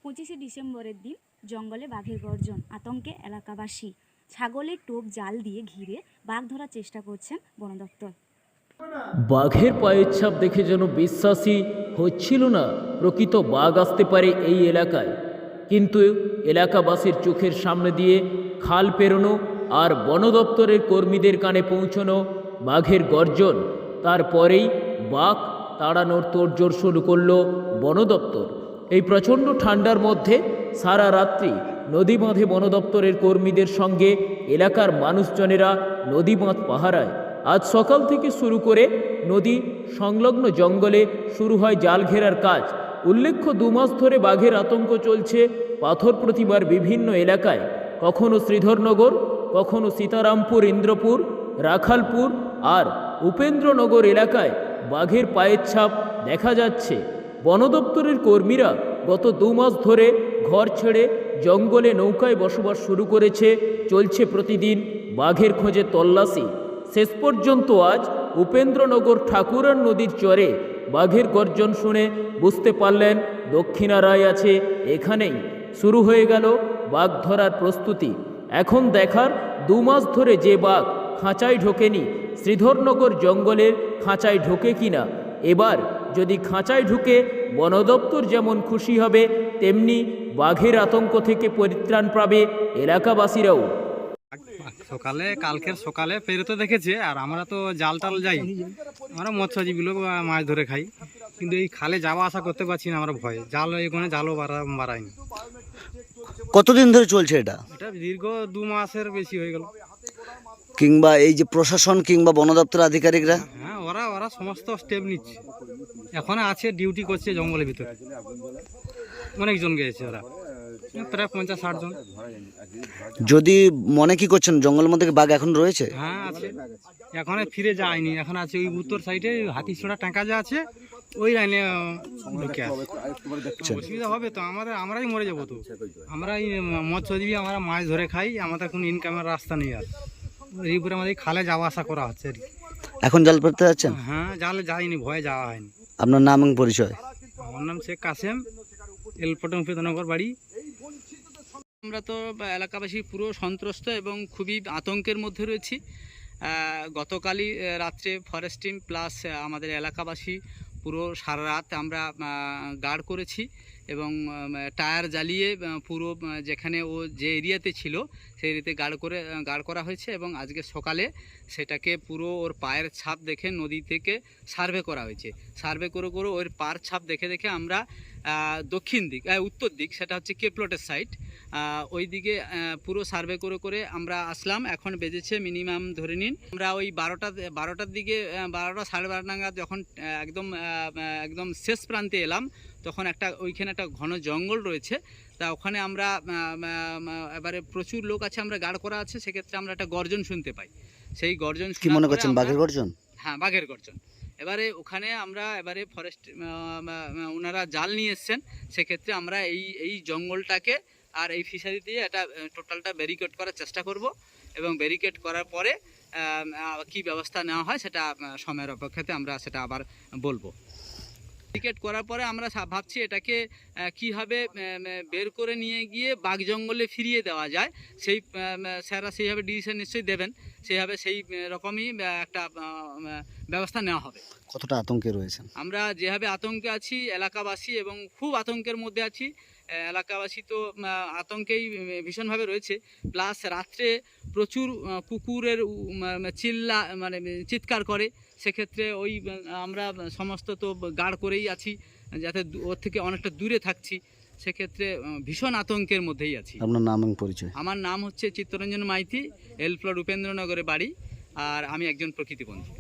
25শে ডিসেম্বরের দিন জঙ্গলে বাঘের গর্জন, আতঙ্কে এলাকাবাসী। ছাগলের টোপ জাল দিয়ে ঘিরে বাঘ ধরার চেষ্টা করছেন বন দপ্তর। বাঘের পায়ের ছাপ দেখে যেন বিশ্বাসই হচ্ছিল না প্রকৃত বাঘ আসতে পারে এই এলাকায়। কিন্তু এলাকাবাসীর চোখের সামনে দিয়ে খাল পেরোনো আর বন দপ্তরের কর্মীদের কানে পৌঁছানো বাঘের গর্জন, তারপরেই বাঘ তাড়ানোর তোড়জোড় শুরু করলো বন দপ্তর। এই প্রচণ্ড ঠান্ডার মধ্যে সারা রাত্রি নদী বাঁধে বন দপ্তরের কর্মীদের সঙ্গে এলাকার মানুষজনেরা নদী বাঁধ পাহারায়। আজ সকাল থেকে শুরু করে নদী সংলগ্ন জঙ্গলে শুরু হয় জাল ঘেরার কাজ। উল্লেখ্য, 2 মাস ধরে বাঘের আতঙ্ক চলছে পাথর প্রতিমার বিভিন্ন এলাকায়, কখনো শ্রীধরনগর, কখনো সীতারামপুর, ইন্দ্রপুর, রাখালপুর আর উপেন্দ্রনগর এলাকায় বাঘের পায়ের ছাপ দেখা যাচ্ছে। বন দপ্তরের কর্মীরা গত 2 মাস ধরে ঘর ছেড়ে জঙ্গলে নৌকায় বসবাস শুরু করেছে। চলছে প্রতিদিন বাঘের খোঁজে তল্লাশি। শেষ পর্যন্ত আজ উপেন্দ্রনগর ঠাকুরান নদীর চরে বাঘের গর্জন শুনে বুঝতে পারলেন দক্ষিণা রায় আছে এখানেই। শুরু হয়ে গেল বাঘ ধরার প্রস্তুতি। এখন দেখার 2 মাস ধরে যে বাঘ খাঁচায় ঢোকেনি, শ্রীধরনগর জঙ্গলের খাঁচায় ঢোকে কিনা। এবার যদি খাঁচায় ঢুকে বন দপ্তর যেমন খুশি হবে, তেমনি বাঘের আতঙ্ক থেকে পরিত্রাণ পাবে এলাকাবাসীরাও। কালকের সকালে পেরোতে দেখেছে, আর আমরা তো জাল টাল যাই, আমরা মৎস্যজীবীগুলো মাছ ধরে খাই, কিন্তু এই খালে যাওয়া আসা করতে পারছি না, আমরা ভয়ে এখানে জালও বাড়াইনি। কতদিন ধরে চলছে এটা? এটা দীর্ঘ 2 মাসের বেশি হয়ে গেল। কিংবা এই যে প্রশাসন কিংবা বন দপ্তর আধিকারিকরা? হ্যাঁ, ওরা সমস্ত স্টেপ নিচ্ছে, এখন আছে, ডিউটি করছে জঙ্গলের ভিতরে। অনেকজন গিয়েছে, ওরা প্রায় 50-60 জন। যদি মনে কি করছেন জঙ্গলের মধ্যে বাঘ এখন রয়েছে? হ্যাঁ আছে, এখন ফিরে যায়নি, এখন আছে ওই উত্তর সাইডে হাতিছড়া টাকা যা আছে, ওই লাইনে ঢুকে আছে। অসুবিধা হবে তো, আমরাই মরে যাবো তো। আমরাই মৎস্যজীবী, আমরা মাছ ধরে খাই, আমাদের কোনো ইনকামের রাস্তা নেই। আর এই উপরে আমাদের খালে যাওয়া আসা করা হচ্ছে আর কি। এখন জাল ফেলতে যাচ্ছেন? হ্যাঁ, জালে যাইনি, ভয়ে যাওয়া হয়নি। আপনার নাম এবং পরিচয়? আমার নাম শেখ কাসেম, এলপটং উপেন্দ্রনগর বাড়ি। আমরা তো এলাকাবাসী পুরো সন্ত্রস্ত এবং খুবই আতঙ্কের মধ্যে রয়েছি। গতকালই রাত্রে ফরেস্ট টিম প্লাস আমাদের এলাকাবাসী পুরো সারা রাত আমরা গার্ড করেছি এবং টায়ার জ্বালিয়ে পুরো যেখানে ও যে এরিয়াতে ছিল সেই এরিয়াতে গার্ড করা হয়েছে। এবং আজকে সকালে সেটাকে পুরো ওর পায়ের ছাপ দেখে নদী থেকে সার্ভে করা হয়েছে। সার্ভে করে ওর পায়ের ছাপ দেখে আমরা দক্ষিণ দিক উত্তর দিক, সেটা হচ্ছে কেপলটের সাইড, ওই দিকে পুরো সার্ভে করে আমরা আসলাম। এখন বেজেছে মিনিমাম ধরে নিন আমরা ওই 12টার দিকে, 12টা সাড়ে 12 নাগাদ যখন একদম শেষ প্রান্তে এলাম, তখন ওইখানে একটা ঘন জঙ্গল রয়েছে। তা ওখানে আমরা এবারে প্রচুর লোক আছে, আমরা গার্ড করা আছে, সেক্ষেত্রে আমরা একটা গর্জন শুনতে পাই। সেই গর্জন কি মনে করছেন বাঘের গর্জন? হ্যাঁ, বাঘের গর্জন। এবারে ওখানে আমরা ফরেস্ট ওনারা জাল নিয়ে এসছেন, সেক্ষেত্রে আমরা এই জঙ্গলটাকে আর এই ফিশারি দিয়ে একটা টোটালটা ব্যারিকেড করার চেষ্টা করব এবং ব্যারিকেড করার পরে কি ব্যবস্থা নেওয়া হয় সেটা সময়ের অপেক্ষাতে আমরা সেটা আবার বলবো। ব্যারিকেড করার পরে আমরা ভাবছি এটাকে কীভাবে বের করে নিয়ে গিয়ে বাঘ জঙ্গলে ফিরিয়ে দেওয়া যায়, স্যাররা সেইভাবে ডিসিশন নিশ্চয়ই দেবেন, সেইভাবে সেই রকমই একটা ব্যবস্থা নেওয়া হবে। কতটা আতঙ্কে রয়েছেন? আমরা যেভাবে আতঙ্কে আছি এলাকাবাসী, এবং খুব আতঙ্কের মধ্যে আছি। এলাকাবাসী তো আতঙ্কেই ভীষণভাবে রয়েছে, প্লাস রাত্রে প্রচুর কুকুরের চিৎকার করে, সেক্ষেত্রে আমরা সমস্ত তো গার্ড করেই আছি, যাতে ওর থেকে অনেকটা দূরে থাকছি, সেক্ষেত্রে ভীষণ আতঙ্কের মধ্যেই আছি। আপনার নাম এবং পরিচয়? আমার নাম হচ্ছে চিত্তরঞ্জন মাইতি, এল প্লট উপেন্দ্রনগরে বাড়ি, আর আমি একজন প্রকৃতিবন্ধু।